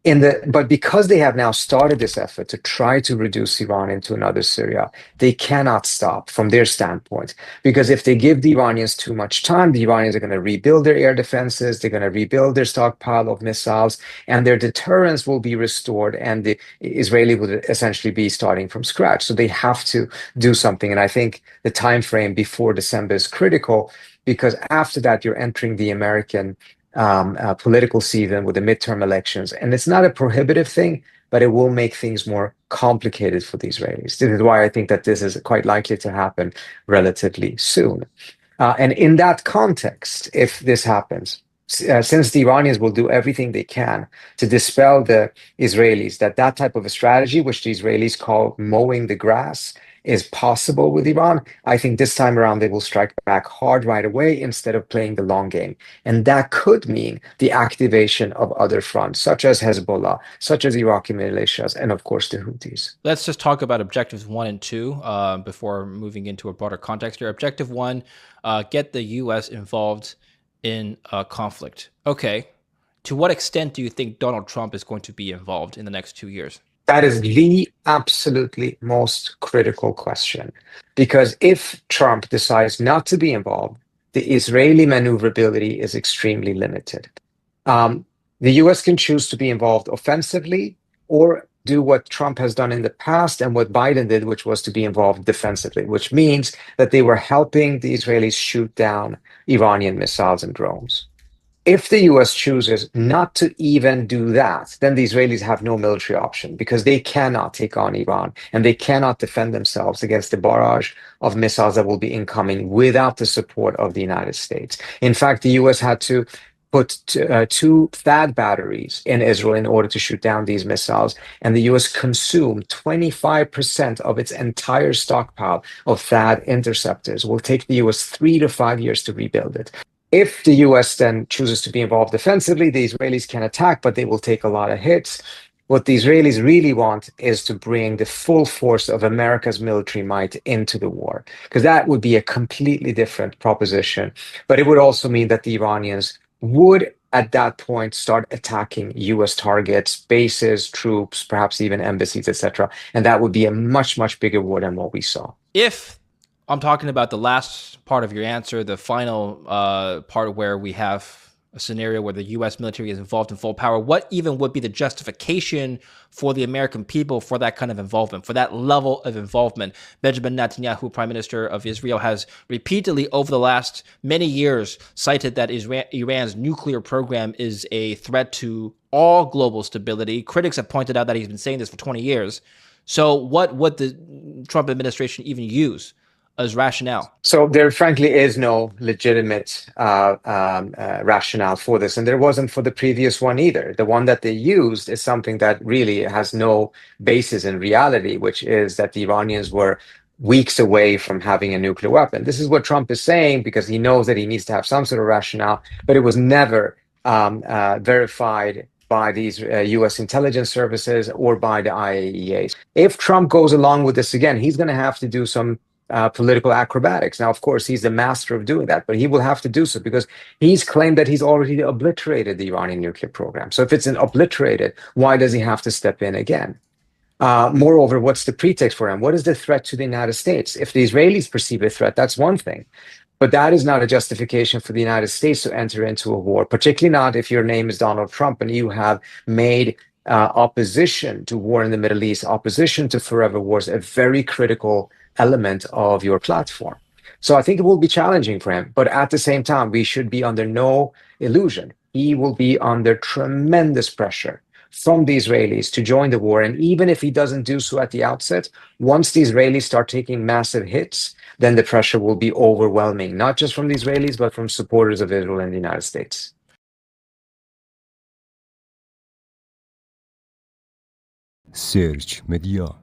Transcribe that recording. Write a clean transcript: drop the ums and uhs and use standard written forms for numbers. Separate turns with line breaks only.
But because they have now started this effort to try to reduce Iran into another Syria, they cannot stop from their standpoint. Because if they give the Iranians too much time, the Iranians are going to rebuild their air defenses, they're going to rebuild their stockpile of missiles, and their deterrence will be restored, and the Israeli would essentially be starting from scratch. So they have to do something. And I think the time frame before December is critical, because after that, you're entering the American political season with the midterm elections. And it's not a prohibitive thing, but it will make things more complicated for the Israelis. This is why I think that this is quite likely to happen relatively soon. And in that context, if this happens, since the Iranians will do everything they can to dispel the Israelis, that type of a strategy, which the Israelis call mowing the grass, is possible with Iran, I think this time around they will strike back hard right away instead of playing the long game. And that could mean the activation of other fronts, such as Hezbollah, such as Iraqi militias, and of course the Houthis.
Let's just talk about objectives 1 and 2 before moving into a broader context here. Objective 1, get the U.S. involved in conflict. Okay. To what extent do you think Donald Trump is going to be involved in the next 2 years?
That is the absolutely most critical question. Because if Trump decides not to be involved, the Israeli maneuverability is extremely limited. The US can choose to be involved offensively or do what Trump has done in the past and what Biden did, which was to be involved defensively, which means that they were helping the Israelis shoot down Iranian missiles and drones. If the US chooses not to even do that, then the Israelis have no military option because they cannot take on Iran and they cannot defend themselves against the barrage of missiles that will be incoming without the support of the United States. In fact, the US had to put 2 THAAD batteries in Israel in order to shoot down these missiles, and the US consumed 25% of its entire stockpile of THAAD interceptors. It will take the US 3 to 5 years to rebuild it. If the US then chooses to be involved defensively, the Israelis can attack, but they will take a lot of hits. What the Israelis really want is to bring the full force of America's military might into the war, because that would be a completely different proposition. But it would also mean that the Iranians would, at that point, start attacking US targets, bases, troops, perhaps even embassies, etc. And that would be a much, much bigger war than what we saw.
If I'm talking about the last part of your answer, the final part where we have a scenario where the U.S. military is involved in full power, what even would be the justification for the American people for that kind of involvement, for that level of involvement? Benjamin Netanyahu, Prime Minister of Israel, has repeatedly over the last many years cited that Iran's nuclear program is a threat to all global stability. Critics have pointed out that he's been saying this for 20 years. So what would the Trump administration even use as rationale?
So there frankly is no legitimate rationale for this, and there wasn't for the previous one either. The one that they used is something that really has no basis in reality, which is that the Iranians were weeks away from having a nuclear weapon. This is what Trump is saying because he knows that he needs to have some sort of rationale, but it was never verified by these US intelligence services or by the IAEA. If Trump goes along with this again, he's going to have to do some political acrobatics. Now, of course, he's the master of doing that, but he will have to do so because he's claimed that he's already obliterated the Iranian nuclear program. So if it's obliterated, why does he have to step in again? Moreover, what's the pretext for him? What is the threat to the United States? If the Israelis perceive a threat, that's one thing. But that is not a justification for the United States to enter into a war, particularly not if your name is Donald Trump and you have made opposition to war in the Middle East, opposition to forever wars, a very critical element of your platform. So I think it will be challenging for him. But at the same time, we should be under no illusion. He will be under tremendous pressure from the Israelis to join the war. And even if he doesn't do so at the outset, once the Israelis start taking massive hits, then the pressure will be overwhelming, not just from the Israelis, but from supporters of Israel and the United States.
سرچ مدیا